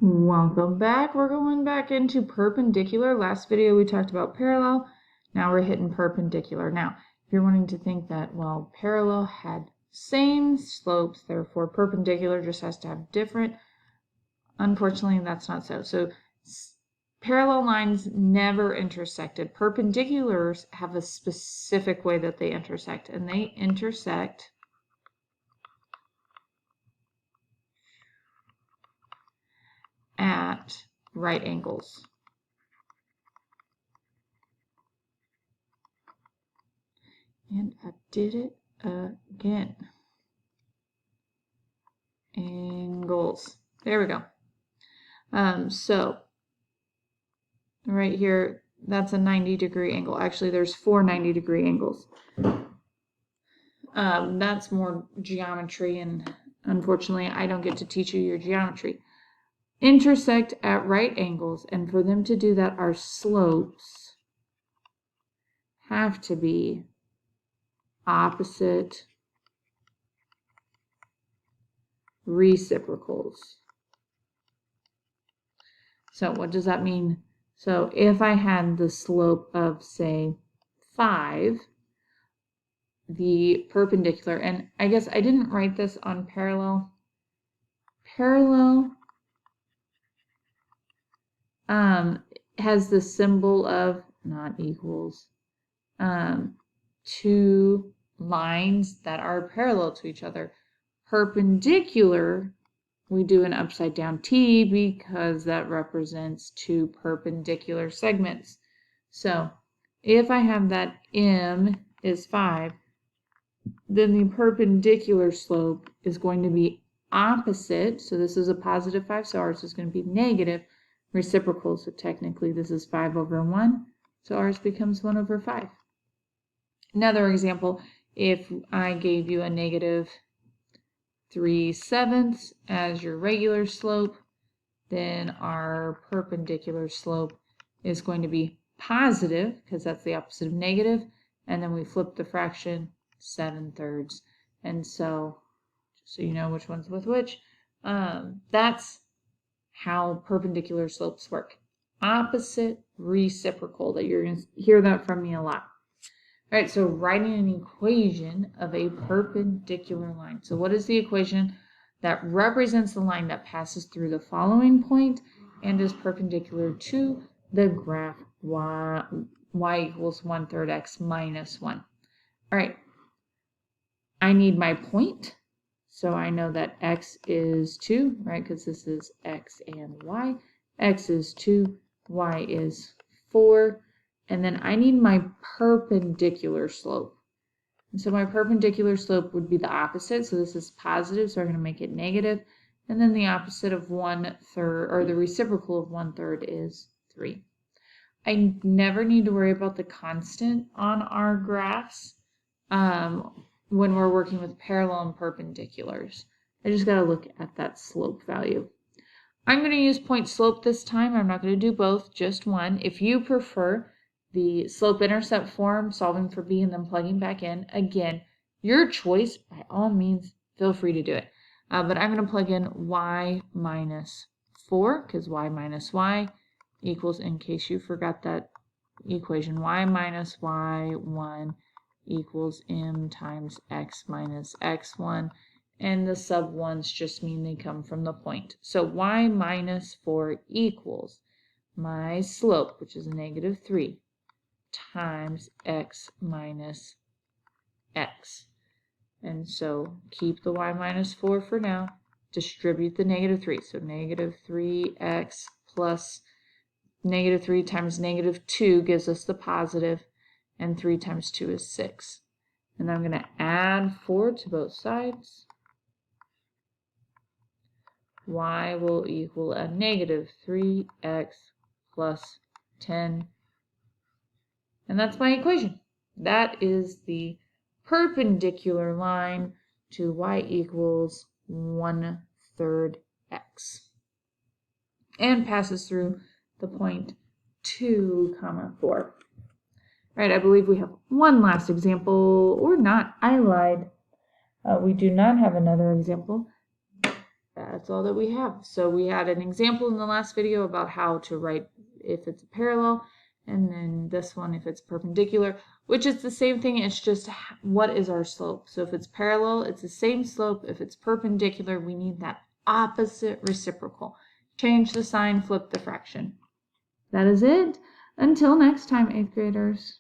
Welcome back. We're going back into perpendicular. Last video we talked about parallel. Now we're hitting perpendicular. Now, if you're wanting to think that, well, parallel had same slopes, therefore perpendicular just has to have different, unfortunately that's not so. So parallel lines never intersected. Perpendiculars have a specific way that they intersect, and they intersect at right angles. And I did it again. Angles. There we go. So right here, that's a 90-degree angle. Actually, there's 4 90-degree angles. That's more geometry, and unfortunately, I don't get to teach you your geometry. Intersect at right angles, and for them to do that, our slopes have to be opposite reciprocals. So what does that mean? So if I had the slope of, say, 5, the perpendicular, and I guess I didn't write this on parallel. Parallel has the symbol of not equals, 2 lines that are parallel to each other. Perpendicular, we do an upside down T because that represents 2 perpendicular segments. So if I have that M is 5, then the perpendicular slope is going to be opposite. So this is a positive 5, so ours is going to be negative reciprocal. So technically this is 5 over 1, so ours becomes 1 over 5. Another example, if I gave you a negative 3/7 as your regular slope, then our perpendicular slope is going to be positive because that's the opposite of negative, and then we flip the fraction 7/3, and so just so you know which one's with which, that's how perpendicular slopes work. Opposite reciprocal. That you're going to hear that from me a lot. All right, so writing an equation of a perpendicular line. So what is the equation that represents the line that passes through the following point and is perpendicular to the graph y equals 1/3 x minus 1? All right, I need my point. So I know that x is 2, right? Because this is x and y. X is 2, y is 4. And then I need my perpendicular slope. And so my perpendicular slope would be the opposite. So this is positive, so I'm going to make it negative. And then the opposite of 1/3, or the reciprocal of 1/3 is 3. I never need to worry about the constant on our graphs when we're working with parallel and perpendiculars. I just got to look at that slope value. I'm going to use point slope this time. I'm not going to do both, just one. If you prefer the slope-intercept form, solving for b and then plugging back in, again, your choice, by all means, feel free to do it. But I'm going to plug in y minus 4, because y minus y equals, in case you forgot that equation, y minus y1 equals m times x minus x1. And the sub ones just mean they come from the point. So y minus 4 equals my slope, which is negative 3, times x minus x. And so keep the y minus 4 for now. Distribute the negative 3. So negative 3x plus negative 3 times negative 2 gives us the positive, and 3 times 2 is 6. And I'm going to add 4 to both sides. Y will equal a negative 3x plus 10. And that's my equation. That is the perpendicular line to y equals 1/3 x. And passes through the point 2, 4. Right, I believe we have one last example, or not. I lied. We do not have another example. That's all that we have. So we had an example in the last video about how to write if it's a parallel, and then this one if it's perpendicular, which is the same thing. It's just what is our slope. So if it's parallel, it's the same slope. If it's perpendicular, we need that opposite reciprocal. Change the sign, flip the fraction. That is it. Until next time, 8th graders.